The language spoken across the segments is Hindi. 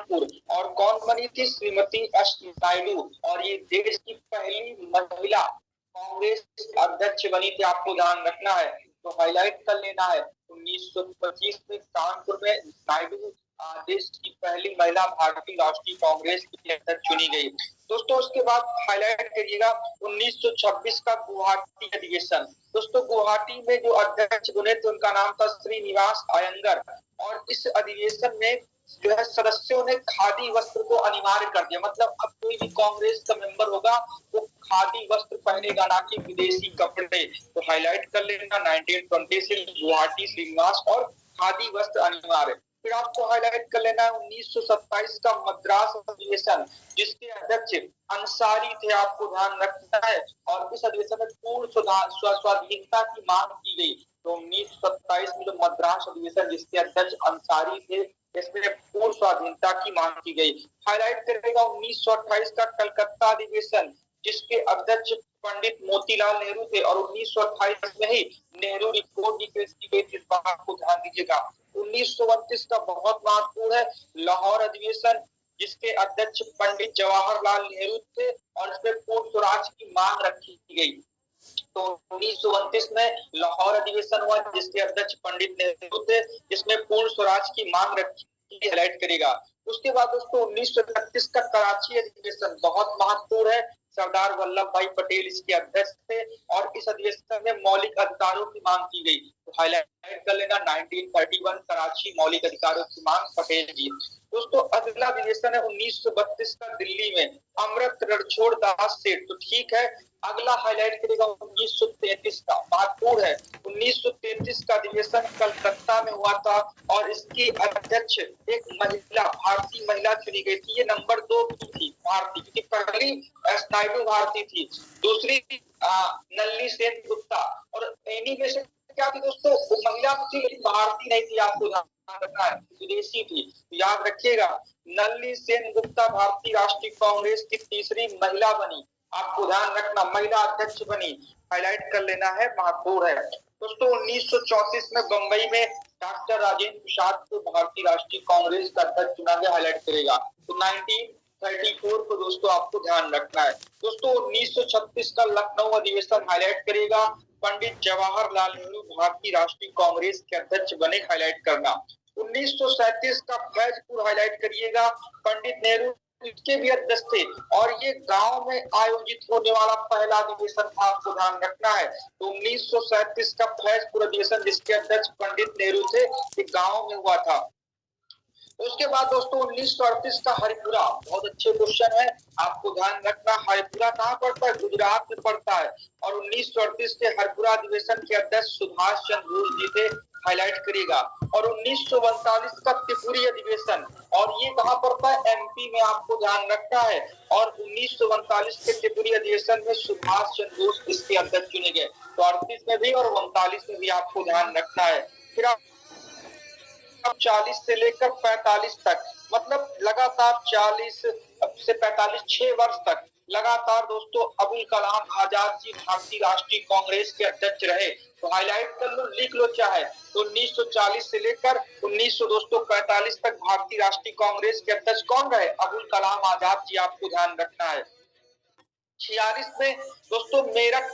नागपुर। और कौन बनी थी? श्रीमती एस नायडू। और ये देश की पहली महिला कांग्रेस अध्यक्ष बनी थी, आपको ध्यान रखना है, तो हाईलाइट कर लेना है। 1925 में कानपुर में नायडू देश की पहली महिला भारतीय राष्ट्रीय कांग्रेस की अध्यक्ष चुनी गई। दोस्तों उसके बाद हाईलाइट करिएगा 1926 का गुवाहाटी अधिवेशन। दोस्तों गुवाहाटी में जो अध्यक्ष बने थे उनका नाम था श्रीनिवास अयंगर। और इस अधिवेशन में जो है सदस्यों ने खादी वस्त्र को अनिवार्य कर दिया, मतलब अब कोई भी कांग्रेस का मेंबर होगा वो खादी वस्त्र पहनेगा, ना कि विदेशी कपड़े। तो हाईलाइट कर लेना 1920 से गुवाहाटी श्रीनिवास और खादी वस्त्र अनिवार्य। फिर आपको हाईलाइट कर लेना है 1927 का मद्रास अधिवेशन, जिसके अध्यक्ष अंसारी थे, आपको ध्यान रखना है। और इस अधिवेशन में पूर्ण स्वाधीनता की मांग की गई। तो 1927 में जो मद्रास अधिवेशन जिसके अध्यक्ष अंसारी थे, इसमें पूर्ण स्वाधीनता की मांग की गई। हाईलाइट करेगा 1928 का कलकत्ता अधिवेशन, जिसके अध्यक्ष पंडित मोतीलाल नेहरू थे। और 1928 में ही नेहरू रिपोर्ट भी पेश की गई थी, इस बात को ध्यान दीजिएगा। 1929 का बहुत महत्वपूर्ण है लाहौर अधिवेशन, जिसके अध्यक्ष पंडित जवाहरलाल नेहरू थे और इसमें पूर्ण स्वराज की मांग रखी गई। तो 1929 में लाहौर अधिवेशन हुआ जिसके अध्यक्ष पंडित नेहरू थे, जिसमें पूर्ण स्वराज की मांग रखी, हाईलाइट करेगा। उसके बाद दोस्तों 1931 का कराची अधिवेशन बहुत महत्वपूर्ण है। सरदार वल्लभ भाई पटेल इसके अध्यक्ष थे और इस अधिवेशन में मौलिक अधिकारों की मांग की गई। तो हाईलाइट कर लेना 1931 कराची मौलिक अधिकारों की मांग पटेल जी। दोस्तों अगला अधिवेशन है 1932 का दिल्ली में अमृत रणछोड़ दास सेठ। तो ठीक है, अगला हाईलाइट करेगा 1933 का, महत्वपूर्ण है। 1933 का अधिवेशन कलकत्ता में हुआ था और इसकी अध्यक्ष एक महिला, भारतीय महिला चुनी गई थी। ये नंबर 2 की थी भारतीय, क्योंकि पहली एस नायडू भारतीय थी, दूसरी नलिनी सेन गुप्ता। और एनी क्या थी दोस्तों, वो महिला थी लेकिन भारतीय नहीं थी, आपको ध्यान रखना है, विदेशी थी। याद रखिएगा नलिनी सेन गुप्ता भारतीय राष्ट्रीय कांग्रेस की तीसरी महिला बनी, आपको ध्यान रखना, महिला अध्यक्ष बनी, हाईलाइट कर लेना है, महत्वपूर्ण है। दोस्तों 1934 में बंबई में डॉक्टर राजेंद्र प्रसाद को भारतीय राष्ट्रीय कांग्रेस का अध्यक्ष चुना गया, हाईलाइट करेगा। तो 1934 को दोस्तों आपको ध्यान रखना है। दोस्तों 1936 का लखनऊ अधिवेशन हाईलाइट करेगा, पंडित जवाहरलाल नेहरू भारतीय राष्ट्रीय कांग्रेस के अध्यक्ष बने, हाईलाइट करना। 1937 का फैजपुर हाईलाइट करिएगा, पंडित नेहरू इसके भी अध्यक्ष थे और ये गांव में आयोजित होने वाला पहला अधिवेशन था, आपको ध्यान रखना है। तो 1937 का फैजपुर अधिवेशन जिसके अध्यक्ष पंडित नेहरू थे, ये गांव में हुआ था। उसके बाद दोस्तों 1938 का हरिपुरा, बहुत अच्छे क्वेश्चन है, आपको ध्यान रखना, हरिपुरा कहाँ पड़ता है? गुजरात में पड़ता है। और 1938 के हरिपुरा अधिवेशन के अध्यक्ष सुभाष चंद्र बोस जी थे, हाईलाइट करिएगा। और 1939 का त्रिपुरी अधिवेशन, और ये कहाँ पड़ता है? एमपी में, आपको ध्यान रखना है। और 1939 के त्रिपुरी अधिवेशन में सुभाष चंद्र बोस इसके अध्यक्ष चुने गए। तो 38 में भी और 39 में भी आपको ध्यान रखना है। फिर 40 से लेकर 45 तक, मतलब लगातार 40 से 45 6 वर्ष तक लगातार दोस्तों अबुल कलाम आजाद जी भारतीय राष्ट्रीय कांग्रेस के अध्यक्ष रहे। तो हाईलाइट कर लो, लिख लो चाहे, तो 1940 से लेकर 1945 तक भारतीय राष्ट्रीय कांग्रेस के अध्यक्ष कौन रहे? अबुल कलाम आजाद जी, आपको ध्यान रखना है। 46 में दोस्तों मेरठ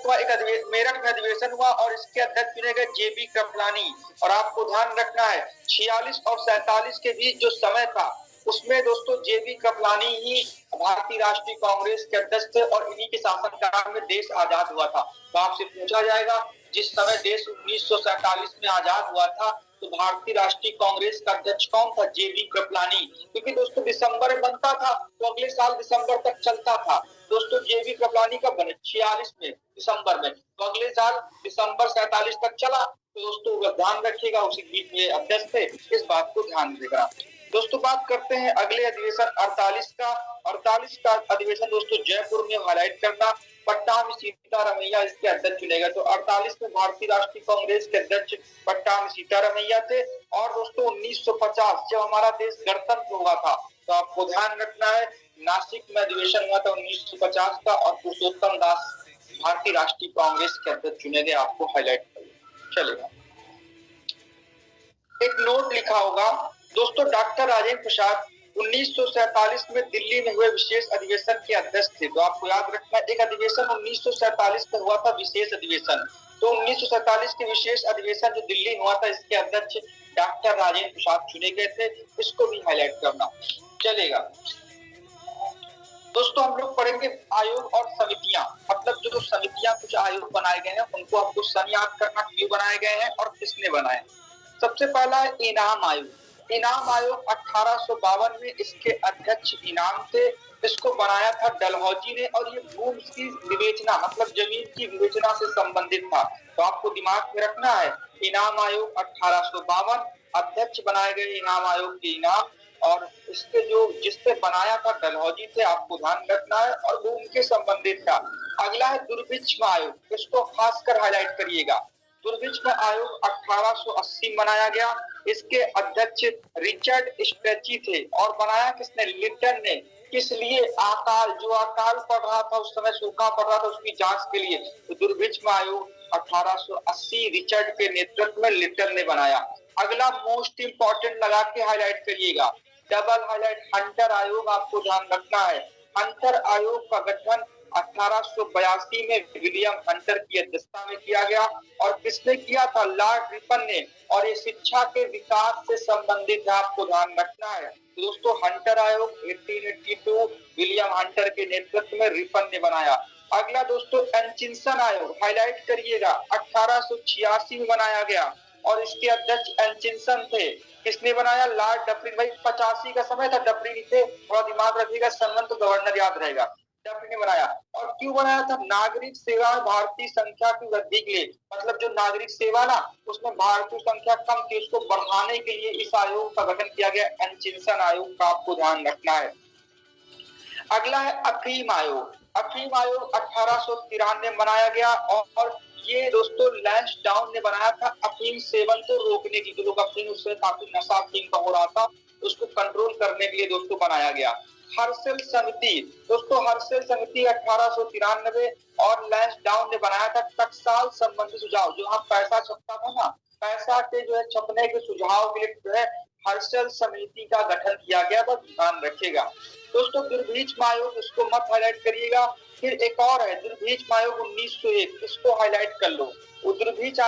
में अधिवेशन हुआ और इसके अध्यक्ष चुने गए जेबी कृपलानी। और आपको ध्यान रखना है 46 और 47 के बीच जो समय था उसमें दोस्तों जेबी कृपलानी ही भारतीय राष्ट्रीय कांग्रेस के अध्यक्ष थे और इन्हीं के शासनकाल में देश आजाद हुआ था। तो आपसे पूछा जाएगा जिस समय देश 1947 में आजाद हुआ था तो भारतीय राष्ट्रीय कांग्रेस का अध्यक्ष कौन था? जेबी कृपलानी। क्योंकि दोस्तों दिसंबर में बनता था तो अगले साल दिसंबर तक चलता था। दोस्तों जेबी कृपलानी कब बने? 46 में दिसंबर में, तो अगले साल दिसंबर 47 तक चला। तो दोस्तों ध्यान रखिएगा उसी बीच में अध्यक्ष थे, इस बात को ध्यान देगा। दोस्तों बात करते हैं अगले अधिवेशन 48 का। 48 का अधिवेशन दोस्तों जयपुर में, हाईलाइट करना, पट्टाभी सीतारमैया इसके अध्यक्ष चुने गए। तो 48 में भारतीय राष्ट्रीय कांग्रेस के अध्यक्ष पट्टाभी सीतारमैया थे। और दोस्तों 1950 जब हमारा देश गणतंत्र हुआ था तो आपको ध्यान रखना है नासिक में अधिवेशन हुआ था 1950 का और पुरुषोत्तम दास भारतीय राष्ट्रीय कांग्रेस के अध्यक्ष चुने गए, आपको हाईलाइट चलेगा। एक नोट लिखा होगा दोस्तों, डॉक्टर राजेंद्र प्रसाद 1947 में दिल्ली में हुए विशेष अधिवेशन के अध्यक्ष थे। तो आपको याद रखना, एक अधिवेशन 1947 में हुआ था, विशेष अधिवेशन। तो 1947 के विशेष अधिवेशन जो दिल्ली में हुआ था, इसके अध्यक्ष डॉक्टर राजेंद्र प्रसाद चुने गए थे। इसको भी हाईलाइट करना चलेगा। दोस्तों हम लोग पढ़ेंगे आयोग और समितियां, मतलब जो समितियां, कुछ आयोग बनाए गए हैं, उनको आपको सन याद करना, क्यों बनाए गए हैं और किसने बनाए। सबसे पहला है इनाम आयोग। इनाम आयोग 1852 में इसके अध्यक्ष इनाम थे। इसको बनाया था डलहौजी ने और ये भूमि की विवेचना, मतलब जमीन की विवेचना से संबंधित था। तो आपको दिमाग में रखना है, इनाम आयोग 1852, अध्यक्ष बनाए गए इनाम आयोग के इनाम, और इसके जो जिससे बनाया था डलहौजी से, आपको ध्यान रखना है, और वो उनके संबंधित था। अगला है दुर्भिक्ष आयोग, इसको खासकर हाईलाइट करिएगा। दुर्भिक्ष आयोग 1880 बनाया गया। इसके अध्यक्ष रिचर्ड स्ट्रेची थे और बनाया किसने, लिटन ने। किस लिए, अकाल, जो अकाल पड़ रहा था उस समय, सूखा पड़ रहा था, उसकी जांच के लिए। तो दुर्भिक्ष आयोग 1880 रिचर्ड के नेतृत्व में लिटन ने बनाया। अगला मोस्ट इंपॉर्टेंट लगा के हाईलाइट करिएगा, डबल हाईलाइट, हंटर आयोग, आपको ध्यान रखना है। हंटर आयोग का गठन 1882 में विलियम हंटर की अध्यक्षता में किया गया। और किसने किया था, लॉर्ड रिपन ने। और ये शिक्षा के विकास से संबंधित है, आपको ध्यान रखना है। तो दोस्तों हंटर आयोग 1882 विलियम हंटर के नेतृत्व में रिपन ने बनाया। अगला दोस्तों एनचिंसन आयोग, हाईलाइट करिएगा, 1886 में बनाया गया और इसके अध्यक्ष एनचिंसन थे। किसने बनाया, लॉर्ड डफरिन। भाई 85 का समय था, डफरिन थे, थोड़ा दिमाग रखिएगा, सनमन तो गवर्नर याद रहेगा। डफरिन ने बनाया। और क्यों बनाया था, नागरिक सेवा भारतीय संख्या की वृद्धि के लिए, मतलब जो नागरिक सेवा ना, उसमें भारतीय संख्या कम थी, उसको बढ़ाने के लिए इस आयोग का गठन किया गया, एनचिंसन आयोग का, आपको ध्यान रखना है। अगला है अफीम आयोग। अफीम आयोग 1893 में बनाया गया और ये दोस्तों लैंसडाउन ने बनाया था, अफीम सेवन को रोकने की। जो लोग अफीम, उससे काफी नशा अफीम का हो रहा था, उसको कंट्रोल करने के लिए दोस्तों बनाया गया। हर्षल समिति, दोस्तों हर्षल समिति 1893 और लैंसडाउन ने बनाया था टकसाल संबंधी सुझाव। जो हम पैसा छपता था ना, पैसा के जो है छपने के सुझाव के लिए जो है हर्षल समिति का गठन किया गया, बस ध्यान रखिएगा। दोस्तों दुर्भिक्ष आयोग, इसको मत हाईलाइट करिएगा। फिर एक और है दुर्भिक्ष आयोग 1901, इसको हाईलाइट कर लो। दुर्भिक्ष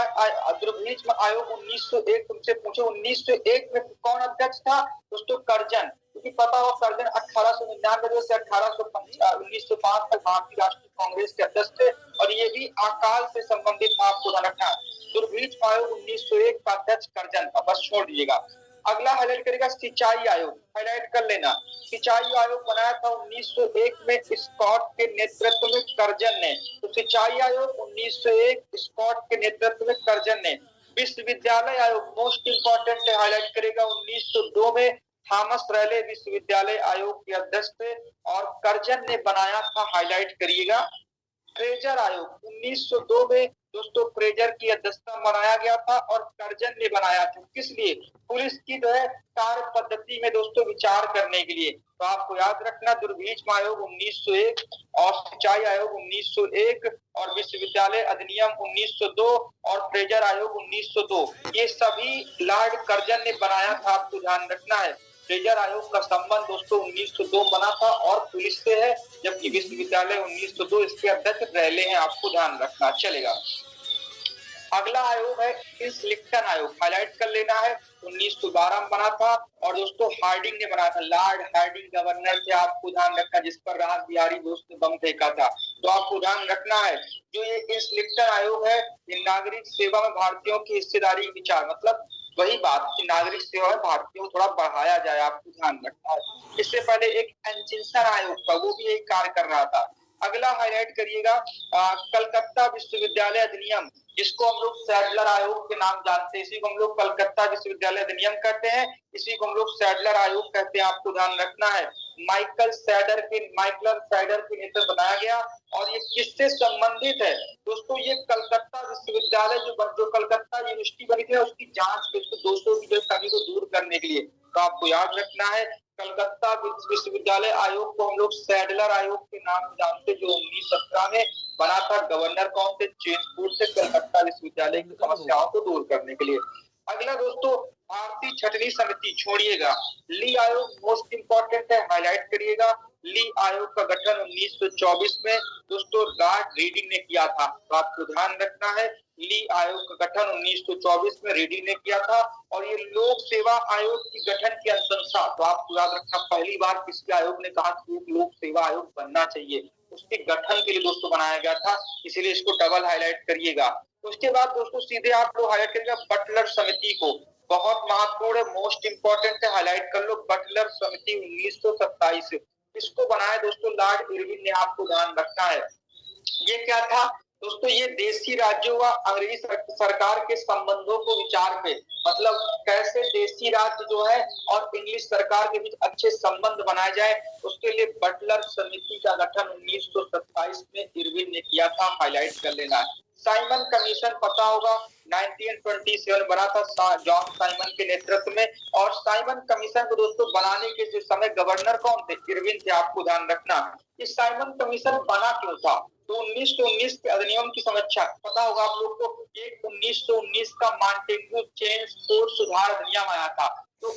आयोग 1901, तुमसे पूछे 1901 में कौन अध्यक्ष था, दोस्तों करजन। क्योंकि पता हो करजन 1899 से 1905 तक भारतीय राष्ट्रीय कांग्रेस के अध्यक्ष थे और ये भी अकाल से संबंधित था, आपको ध्यान रखना है। दुर्भिक्ष आयोग 1901 का अध्यक्ष करजन था, बस छोड़ दीजिएगा। अगला हाईलाइट करेगा सिंचाई आयोग, हाईलाइट कर लेना। सिंचाई आयोग बनाया था 1901 में स्कॉट के नेतृत्व में करजन ने। तो सिंचाई आयोग 1901 स्कॉट के नेतृत्व में करजन ने। विश्वविद्यालय आयोग मोस्ट इंपॉर्टेंट है, हाईलाइट करेगा, 1902 में थॉमस रैले विश्वविद्यालय आयोग के अध्यक्ष थे और करजन ने बनाया था, हाईलाइट करिएगा। फ्रेजर आयोग 1902 में दोस्तों फ्रेजर की अध्यक्षता बनाया गया था और करजन ने बनाया था। किस लिए, पुलिस की जो है कार्य पद्धति में दोस्तों विचार करने के लिए। तो आपको याद रखना, दुर्भिक्ष आयोग 1901 और सिंचाई आयोग 1901 और विश्वविद्यालय अधिनियम 1902 और फ्रेजर आयोग 1902, ये सभी लॉर्ड करजन ने बनाया था, आपको ध्यान रखना है। फ्रेजर आयोग का संबंध दोस्तों 1902 बना था और पुलिस से है, जबकि विश्वविद्यालय 1902 इसके अध्यक्ष रैले हैं, आपको ध्यान रखना चलेगा। अगला आयोग है इंसलिक्टन आयोग, हाईलाइट कर लेना है, 1912 में बना था और दोस्तों हार्डिंग ने बनाया था। लॉर्ड हार्डिंग गवर्नर थे, आपको ध्यान रखना, जिस पर राहत बिहारी बोस ने बम फेंका था। तो आपको ध्यान रखना है, जो ये इंसलिक्टन आयोग है, ये नागरिक सेवा में भारतीयों की हिस्सेदारी विचार, मतलब वही बात कि नागरिक सेवा में भारतीयों को थोड़ा बढ़ाया जाए, आपको ध्यान रखना है। इससे पहले एक एनचिंसन आयोग था, वो भी यही कार्य कर रहा था। अगला हाईलाइट करिएगा कलकत्ता विश्वविद्यालय अधिनियम, जिसको हम लोग सैडलर आयोग के नाम जानते हैं। इसी को हम लोग कलकत्ता विश्वविद्यालय अधिनियम कहते हैं, इसी को हम लोग सैडलर आयोग कहते हैं, आपको ध्यान रखना है। माइकल सैडर के नेतृत्व बनाया गया और ये किससे संबंधित है, दोस्तों ये कलकत्ता विश्वविद्यालय जो कलकत्ता यूनिवर्सिटी बनी थी उसकी जांच के 200 की कमी को दूर करने के लिए। तो आपको याद रखना है, कलकत्ता विश्वविद्यालय आयोग को हम लोग सैडलर आयोग के नाम जानते, जो 1917 में बना था। गवर्नर कौन थे, चेंजबूर से, कलकत्ता विश्वविद्यालय की समस्याओं को दूर करने के लिए। अगला दोस्तों भारतीय छठवीं समिति छोड़िएगा, ली आयोग मोस्ट इंपॉर्टेंट है, हाईलाइट करिएगा। ली आयोग का गठन 1924 में दोस्तों लॉर्ड रीडिंग ने किया था, तो आपको ध्यान रखना है ली आयोग का गठन 1924 में रीडिंग ने किया था। और ये लोक सेवा आयोग की गठन की अनुशंसा, तो आपको याद रखना पहली बार किसी आयोग ने कहा कि एक लोक सेवा आयोग बनना चाहिए, उसके गठन के लिए दोस्तों बनाया गया था, इसीलिए इसको डबल हाईलाइट करिएगा। उसके बाद दोस्तों सीधे आप लोग हाईलाइट करिएगा बटलर समिति को, बहुत महत्वपूर्ण है, मोस्ट इंपॉर्टेंट है, हाईलाइट कर लो बटलर समिति 1927, इसको बनाया दोस्तों लॉर्ड इरविन ने, आपको ध्यान रखना है। ये क्या था दोस्तों, ये देशी राज्यों व अंग्रेजी सरकार के संबंधों को विचार पे, मतलब कैसे देशी राज्य जो है और इंग्लिश सरकार के बीच अच्छे संबंध बनाए जाए, उसके लिए बटलर समिति का गठन 1927 में इरविन ने किया था, हाईलाइट कर लेना है। साइमन कमीशन पता होगा 1927 बना था जॉन साइमन के नेतृत्व में, और साइमन कमीशन को दोस्तों बनाने के जो समय गवर्नर कौन थे, इरविन थे, आपको ध्यान रखना। इस साइमन कमीशन बना क्यों था, तो 1919 के अधिनियम की समीक्षा पता होगा आप लोग को, एक 1919 का मॉन्टेग्यू चेम्सफोर्ड सुधार अधिनियम आया था, तो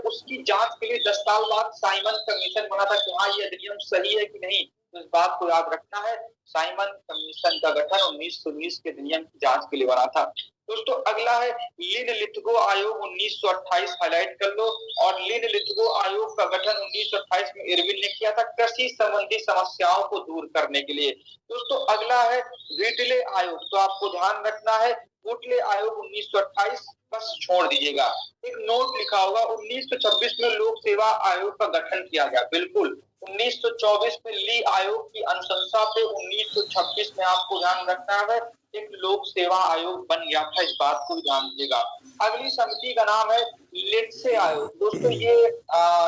उसकी जांच के लिए 10 साल बाद साइमन कमीशन बना था कि हाँ ये अधिनियम सही है कि नहीं, तो इस बात को याद रखना है। साइमन कमीशन का गठन 1919 के अधिनियम की जांच के लिए बना था। दोस्तों अगला है लिन लिथगो आयोग 1928, हाईलाइट कर लो। और लिन लिथगो आयोग का गठन 1928 में इरविन ने किया था कृषि संबंधी समस्याओं को दूर करने के लिए। दोस्तों अगला है व्हिटले आयोग, तो आपको ध्यान रखना है व्हिटले आयोग 1928, बस छोड़ दीजिएगा। एक नोट लिखा होगा 1926 में लोक सेवा आयोग का गठन किया गया, बिल्कुल 1924 में ली आयोग की अनुशंसा पे 1926 में आपको ध्यान रखना है एक लोक सेवा आयोग बन गया था, इस बात को ध्यान दीजिएगा। अगली समिति का नाम है लिंडसे आयोग। दोस्तों ये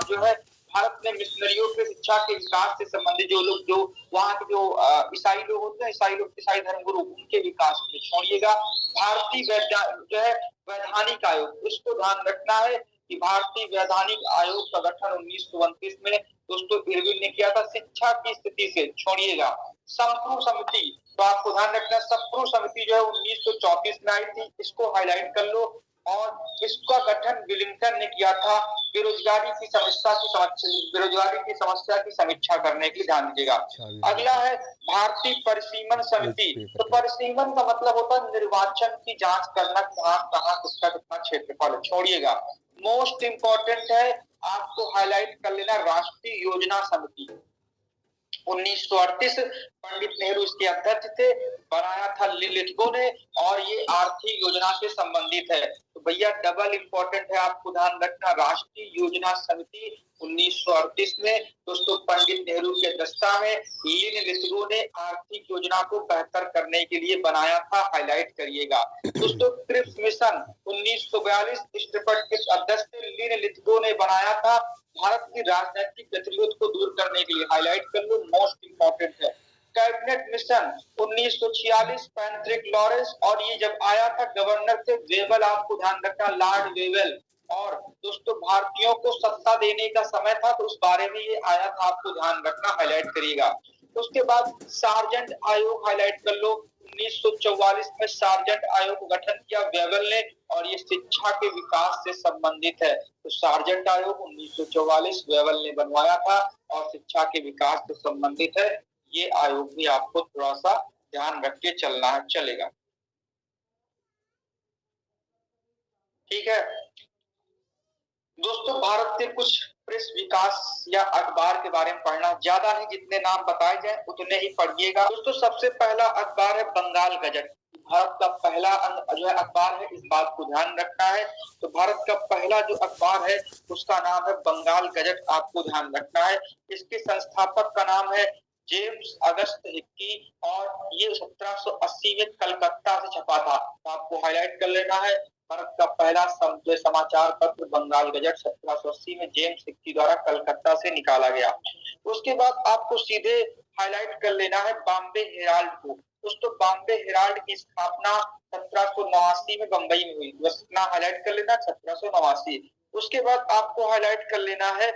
जो है भारत में मिशनरियों के शिक्षा के विकास से संबंधित जो लोग, जो वहाँ के जो ईसाई लोग होते हैं, ईसाई धर्मगुरु, उनके विकास में छोड़िएगा। भारतीय जो है वैधानिक आयोग, इसको ध्यान रखना है कि भारतीय वैधानिक आयोग का गठन 1929 में दोस्तों इरविन ने किया था, शिक्षा की स्थिति से छोड़िएगा। संप्रू समिति, तो आपको ध्यान रखना संप्रू समिति जो है 1934 में आई थी, इसको हाईलाइट कर लो। और इसका गठन विलिंगटन ने किया था बेरोजगारी की समस्या की समीक्षा करने के लिए, ध्यान दीजिएगा। अगला है भारतीय परिसीमन समिति, तो परिसीमन का मतलब होता है निर्वाचन की जांच करना, कहाँ कहाँ किसका कितना क्षेत्रफल, छोड़िएगा। मोस्ट इंपॉर्टेंट है, आपको हाईलाइट कर लेना राष्ट्रीय योजना समिति 1938, पंडित नेहरू इसके अध्यक्ष थे, बनाया था लिथगो ने, और ये आर्थिक योजना से संबंधित है, तो भैया डबल इंपॉर्टेंट है, आपको ध्यान रखना राष्ट्रीय योजना समिति 1938 में दोस्तों पंडित नेहरू के अध्यक्षता में लिन लिथगो ने आर्थिक योजना को बेहतर करने के लिए बनाया था, हाईलाइट करिएगा। दोस्तों क्रिप्स मिशन 1942 स्टेफर्ड क्रिप्स अध्यक्ष लिन लिथगो ने बनाया था, भारत की राजनीतिक गतिविधियों को दूर करने के लिए, हाईलाइट कर लो, मोस्ट इंपॉर्टेंट है। कैबिनेट मिशन 1946 पैट्रिक लॉरेंस, और ये जब आया था गवर्नर थे वेवल, आपको ध्यान रखना लॉर्ड वेवल, और दोस्तों भारतीयों को सत्ता देने का समय था, तो उस बारे में ये आया था, आपको ध्यान रखना, हाईलाइट करिएगा। उसके बाद सार्जेंट आयोग हाईलाइट कर लो, 1944 में सार्जेंट आयोग का गठन किया वेवल ने, और ये शिक्षा के विकास से संबंधित है, तो सार्जेंट आयोग 1944 वेवल ने बनवाया था और शिक्षा के विकास से संबंधित है, ये आयोग भी आपको थोड़ा सा ध्यान रख के चलना है, चलेगा, ठीक है दोस्तों। भारत के कुछ प्रेस विकास या अखबार के बारे में पढ़ना, ज्यादा नहीं, जितने नाम बताए जाए उतने ही पढ़िएगा। दोस्तों सबसे पहला अखबार है बंगाल गजट, भारत का पहला जो है अखबार है, इस बात को ध्यान रखना है। तो भारत का पहला जो अखबार है उसका नाम है बंगाल गजट, आपको ध्यान रखना है। इसके संस्थापक का नाम है जेम्स अगस्त हिक्की, और ये 1780 में कलकत्ता से छपा था, तो आपको हाईलाइट कर लेना है। भारत का पहला समाचार पत्र बंगाल गजट 1780 में जेम्स हिक्की द्वारा कलकत्ता से निकाला गया। उसके बाद आपको सीधे हाईलाइट कर लेना है बॉम्बे हेराल्ड को। दोस्तों बॉम्बे हेराल्ड की स्थापना 1789 में बंबई में हुई, बस इतना हाईलाइट कर लेना 1789। उसके बाद आपको हाईलाइट कर लेना है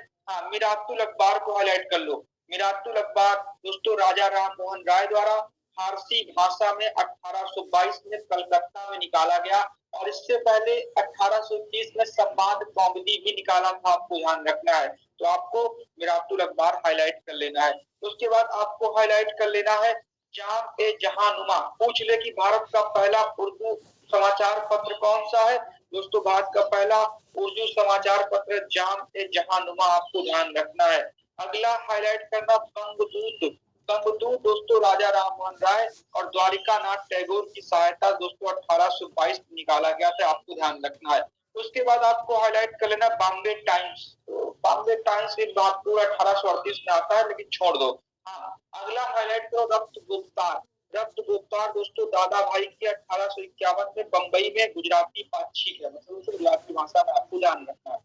मिरातुल अखबार को हाईलाइट कर लो। मिरातुल अखबार दोस्तों राजा राम मोहन राय द्वारा फारसी भाषा में 1822 में कलकत्ता में निकाला गया और इससे पहले 1821 में संवाद कौमुदी भी निकाला था, आपको ध्यान रखना है। तो आपको मिरातुल अखबार हाईलाइट कर लेना है। उसके बाद आपको हाईलाइट कर लेना है जाम ए जहानुमा। पूछ ले कि भारत का पहला उर्दू समाचार पत्र कौन सा है? दोस्तों भारत का पहला उर्दू समाचार पत्र जाम ए जहानुमा, आपको ध्यान रखना है। अगला हाईलाइट करना बंगदूत। बंगदूत दोस्तों राजा राममोहन राय और द्वारिका नाथ टैगोर की सहायता दोस्तों 1822 में निकाला गया था, आपको ध्यान रखना है। उसके बाद आपको हाईलाइट कर लेना बॉम्बे टाइम्स। बॉम्बे टाइम्स भी महत्वपूर्ण 1838 में आता है, लेकिन छोड़ दो। हाँ, अगला हाईलाइट करो रक्त गुप्तार। रक्त गुप्तार दोस्तों दादा भाई की 1851 में बंबई में गुजराती बातचीत है, मतलब उसे गुजराती भाषा में, आपको ध्यान रखना है।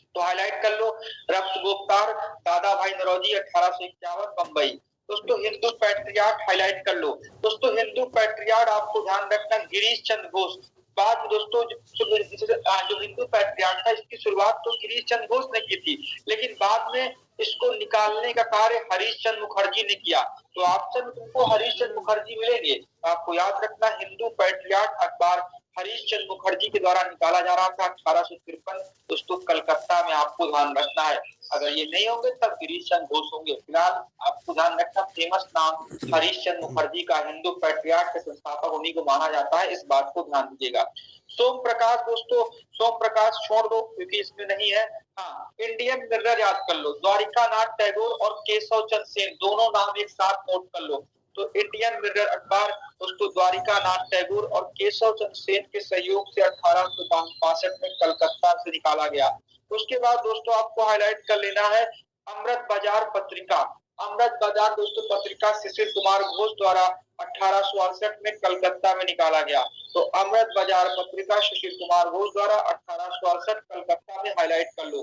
तो हाईलाइट कर लो रक्त गुप्तार दादा भाई नौरोजी 1851 बंबई। दोस्तों हिंदू पैट्रियार्ट हाईलाइट कर लो। दोस्तों हिंदू पैट्रियार्ट आपको ध्यान रखना गिरीश चंद्र घोष। बाद में दोस्तों जो हिंदू पैट्रियार्ट था इसकी शुरुआत तो गिरीश चंद्र घोष ने की थी, लेकिन बाद में इसको निकालने का कार्य हरीश चंद्र मुखर्जी ने किया। तो ऑप्शन में तुमको हरीश चंद्र मुखर्जी मिलेंगे। आपको याद रखना हिंदू पैट्रियार्ट अखबार हरीश चंद्र मुखर्जी के द्वारा निकाला जा रहा था 1853 दोस्तों कलकत्ता में, आपको ध्यान रखना है। अगर ये नहीं होंगे तब गिरीश चंद्र घोष होंगे। फिलहाल आपको ध्यान रखना फेमस नाम हरीश चंद्र मुखर्जी का, हिंदू पैट्रियार्ट के संस्थापक उन्हीं को माना जाता है, इस बात को ध्यान दीजिएगा। सोम प्रकाश दोस्तों, सोम प्रकाश छोड़ दो क्योंकि इसमें नहीं है। हाँ, इंडियन मिरर याद कर लो। द्वारिका नाथ टैगोर और केशव चंद्र सेन दोनों नाम एक साथ नोट कर लो। तो इंडियन मिरर अखबार दोस्तों द्वारिका नाथ टैगोर और केशव चंद्र सेन के सहयोग से 1862 में कलकत्ता से निकाला गया। उसके बाद दोस्तों आपको हाईलाइट कर लेना है अमृत बाजार पत्रिका। अमृत बाजार दोस्तों पत्रिका शिशिर कुमार घोष द्वारा 1868 में कलकत्ता में निकाला गया। तो अमृत बाजार पत्रिका शिशिर कुमार घोष द्वारा 1868 कलकत्ता में हाईलाइट कर लो।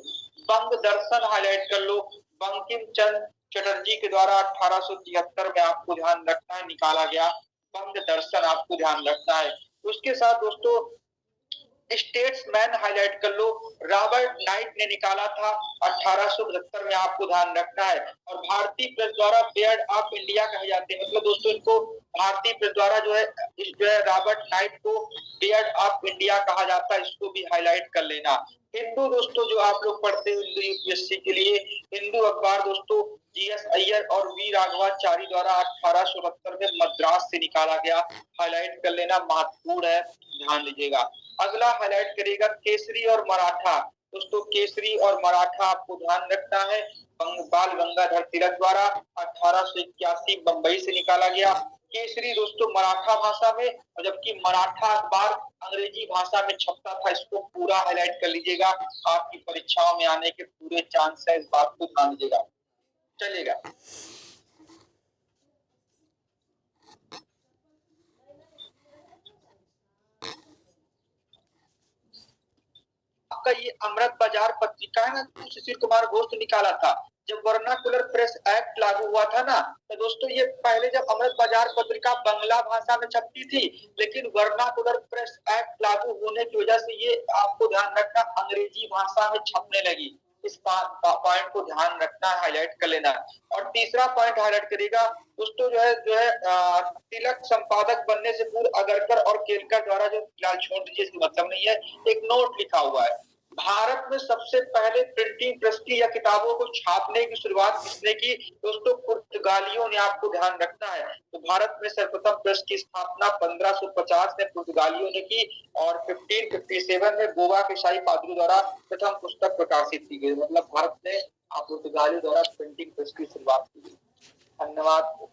बंग दर्शन हाईलाइट कर लो। बंकिम चंद्र चटर्जी के द्वारा 1873 में, आपको ध्यान रखना है, निकाला गया बंग दर्शन, आपको ध्यान रखना है। उसके साथ दोस्तों स्टेट्समैन हाईलाइट कर लो। रॉबर्ट नाइट ने निकाला था 1872 में, आपको ध्यान रखना है। और भारतीय प्रेस द्वारा बेयर्ड ऑफ इंडिया कहे जाते हैं, मतलब दोस्तों इनको भारतीय प्रेस द्वारा जो है रॉबर्ट नाइट को बेयर्ड ऑफ इंडिया कहा जाता है, इसको भी हाईलाइट कर लेना। हिंदू दोस्तों जो आप लोग पढ़ते हो यूपीएससी के लिए, हिंदू अखबार दोस्तों जीएस अय्यर और वी राघवाचारी द्वारा 1869 में मद्रास से निकाला गया, हाईलाइट कर लेना, महत्वपूर्ण है, ध्यान दीजिएगा। अगला हाईलाइट करेगा केसरी और मराठा। दोस्तों केसरी और मराठा आपको ध्यान रखना है, बाल गंगाधर तिलक द्वारा 1881 बंबई से निकाला गया। केसरी दोस्तों मराठा भाषा में, और जबकि मराठा अखबार अंग्रेजी भाषा में छपता था, इसको पूरा हाईलाइट कर लीजिएगा, आपकी परीक्षाओं में आने के पूरे चांस है, इस बात को ध्यान दीजिएगा। चलेगा आपका ये अमृत बाजार पत्रिका है ना, सुशील कुमार घोष ने निकाला था। जब वर्नाकुलर प्रेस एक्ट लागू हुआ था ना, तो दोस्तों ये पहले जब अमृत बाजार पत्रिका बंगला भाषा में छपती थी, लेकिन वर्नाकुलर प्रेस एक्ट लागू होने की वजह से ये, आपको ध्यान रखना, अंग्रेजी भाषा में छपने लगी। इस पॉइंट को ध्यान रखना, हाईलाइट कर लेना। और तीसरा पॉइंट हाईलाइट करेगा दोस्तों जो है तिलक संपादक बनने से पूर्व अगरकर और केलकर द्वारा, जो फिलहाल छोड़ दीजिए, इसका मतलब नहीं है, एक नोट लिखा हुआ है। भारत में सबसे पहले प्रिंटिंग प्रेस की या किताबों को छापने की शुरुआत किसने की? दोस्तों पुर्तगालियों ने, आपको ध्यान रखना है। तो भारत में सर्वप्रथम प्रेस की स्थापना 1550 में पुर्तगालियों ने की और 1557 में गोवा के शाही पादरी द्वारा प्रथम पुस्तक प्रकाशित की गई। मतलब भारत में पुर्तगालियों द्वारा प्रिंटिंग प्रेस की शुरुआत की गई। धन्यवाद।